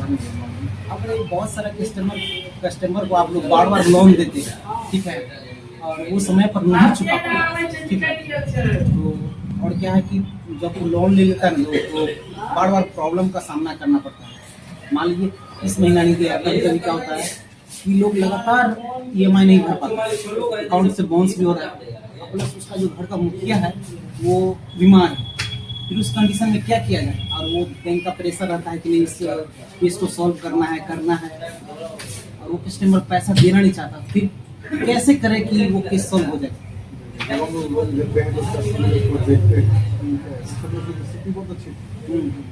अब बहुत सारा कस्टमर को आप लोग बार लोन देते हैं, ठीक है, और वो समय पर नहीं चुका पाते, ठीक है। तो और क्या है कि जब वो लोन ले लेता है ना तो बार प्रॉब्लम का सामना करना पड़ता है। मान लीजिए इस महीना नहीं दिया, कभी कभी क्या होता है कि लोग लगातार EMI नहीं भर पाते, अकाउंट से बाउंस भी हो रहा है, प्लस उसका जो घर का मुखिया है वो बीमार है। फिर उस कंडीशन में क्या किया जाए, और वो बैंक का प्रेशर रहता है कि नहीं इस केस को सॉल्व करना है, और वो कस्टमर पैसा देना नहीं चाहता, फिर कैसे करें कि वो केस सॉल्व हो जाए। जब हम लोग लोन देते हैं तो कस्टमर को देखते हैं, कस्टमर की स्थिति बहुत अच्छी थी,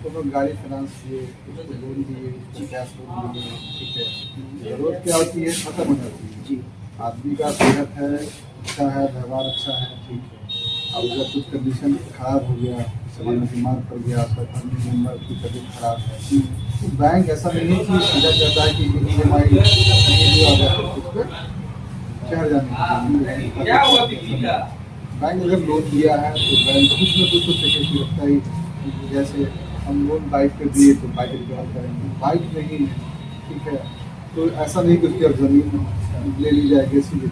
तो लोग गाड़ी फाइनेंस किए, उसको लोन दिए, कैश लोन दिए, ठीक है। जरूरत क्या होती है, खत्म हो जाती है जी। आदमी का सेहत है अच्छा है, व्यवहार अच्छा है, ठीक है। अब अगर कुछ कंडीशन खराब हो गया, सामान बीमार पड़ गया, उसका फैमिली मेम्बर की तबीयत खराब है, तो बैंक ऐसा नहीं है कि सीधा कहता है कि EMI नहीं दिया जाता उस पर शहर जाने। बैंक अगर लोन दिया है तो बैंक कुछ न कुछ तो फैसिलिटी रखता ही। जैसे हम लोन बाइक पे दिए तो बाइक रिकवर करेंगे, बाइक नहीं है, ठीक है, तो ऐसा नहीं कि उसकी अब ज़मीन ले ली जाएगी इसलिए।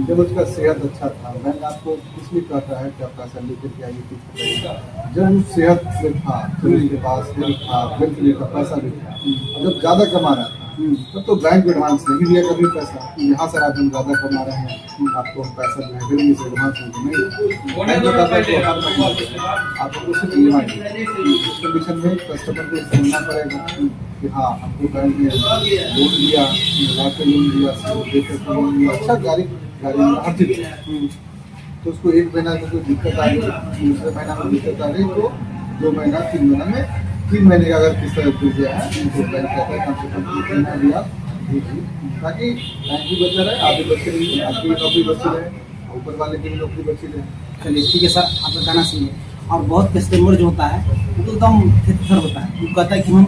जब उसका सेहत अच्छा था, बैंक आपको इसलिए कहता है कि आप पैसा लेकर के आइए, कुछ करेगा। जब उस सेहत में था, जमीन के पास हेल्थ था, बैंक में था, पैसा भी था, और जब ज़्यादा कमा रहा था तब तो बैंक एडवांस नहीं दिया कभी पैसा। यहाँ सर आप हम ज़्यादा कमा रहे हैं, आपको हम पैसा जो है देंगे से एडवांस नहीं, बैंक बताता है तो हर महीने आपको कुछ EMI उस कंडीशन में कस्टमर को समझना पड़ेगा कि हाँ हमको बैंक ने लोन दिया, लोन दिया, लोन दिया, अच्छा गाड़ी हर चीज़, तो उसको एक महीना में कोई दिक्कत आ गई, दूसरे महीना में दिक्कत आ गई, तो 2 महीना 3 महीना में 3 महीने का अगर किस्त दे दिया है तो बैंक कहता है कम से कम 3 महीने भी आप दीजिए, ताकि बैंक भी बचा रहे, आप भी बचे रहिए, आपकी भी नौकरी बची रहे, ऊपर वाले की भी नौकरी बची रहे। चलिए ठीक है सर, आपका कहना सही है। और बहुत कस्टमर जो होता है वो तो एकदम थिरथर होता है, वो कहता है कि हम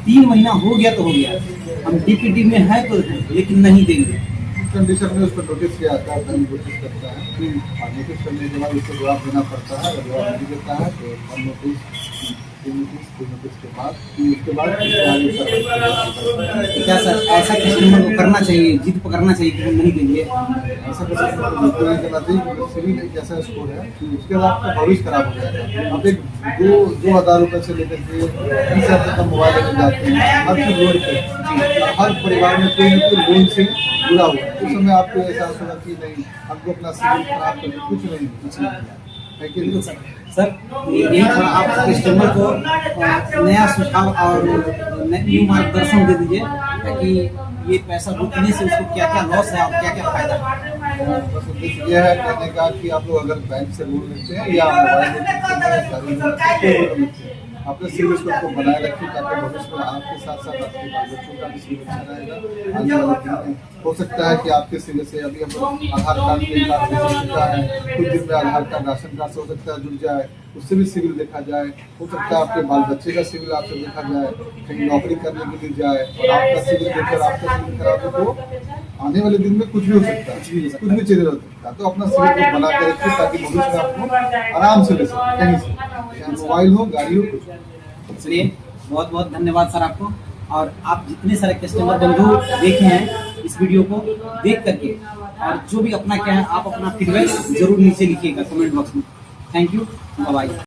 3 महीना हो गया तो हो गया, हम DPD में है तो है, लेकिन नहीं देंगे। कंडीशन में उसको नोटिस किया आता है, बैंक नोटिस करता है, और नोटिस करने के बाद उसको जवाब देना पड़ता है, अगर जवाब नहीं देता है तो हम नोटिस के बाद उसके बाद क्या सर ऐसा कस्टमर को करना चाहिए, जिद पकड़ना चाहिए कि हम नहीं देंगे? ऐसा कस्टमर को बिल्कुल नहीं करना चाहिए। सिविल जैसा स्कोर है उसके बाद आपका भविष्य खराब हो जाएगा। आप एक 2,000 रुपये से लेकर के 20,000 तक मोबाइल लेकर जाते हैं, हर चीज लोन पे, हर परिवार में कोई न कोई लोन से जुड़ा हुआ है। उस समय आपको एहसास होगा कि नहीं हमको अपना सिविल खराब करके कुछ नहीं है कि नहीं सर यही थोड़ा आप कस्टमर को नया सुझाव और न्यू मार्गदर्शन दे दीजिए, ताकि ये पैसा रुकने से उसको क्या क्या लॉस है और क्या क्या फायदा है। बस उद्देश्य यह है कहने का कि आप लोग अगर बैंक से लोन लेते हैं या मोबाइल लेते हैं, अपने सिविल स्कोर को बनाए रखें, ताकि भविष्य में आपके साथ साथ आपके बाल बच्चों का भी सिविल अच्छा रहेगा। आने वाले दिन में हो सकता है कि आपके सिविल से अभी हम आधार कार्ड के कार्ड जुड़ चुका है, कुछ दिन में आधार कार्ड राशन कार्ड से हो सकता है जुड़ जाए, उससे भी सिविल देखा जाए। हो सकता है आपके बाल बच्चे का सिविल आपसे देखा जाए, कहीं नौकरी करने के लिए जाए और आपका सिविल देखकर आपका सिविल खराब हो तो आने वाले दिन में कुछ भी हो सकता है, कुछ भी चीज़ हो सकता है। तो अपना सिविल को बना के रखिए ताकि भविष्य में आपको आराम से ले सकें, कहीं से, चाहे मोबाइल हो, गाड़ी हो, कुछ। चलिए बहुत बहुत धन्यवाद सर आपको। और आप जितने सारे कस्टमर बंधु देखे हैं इस वीडियो को देख करके, और जो भी अपना क्या है आप अपना फीडबैक जरूर नीचे लिखिएगा कमेंट बॉक्स में। Thank you, bye bye.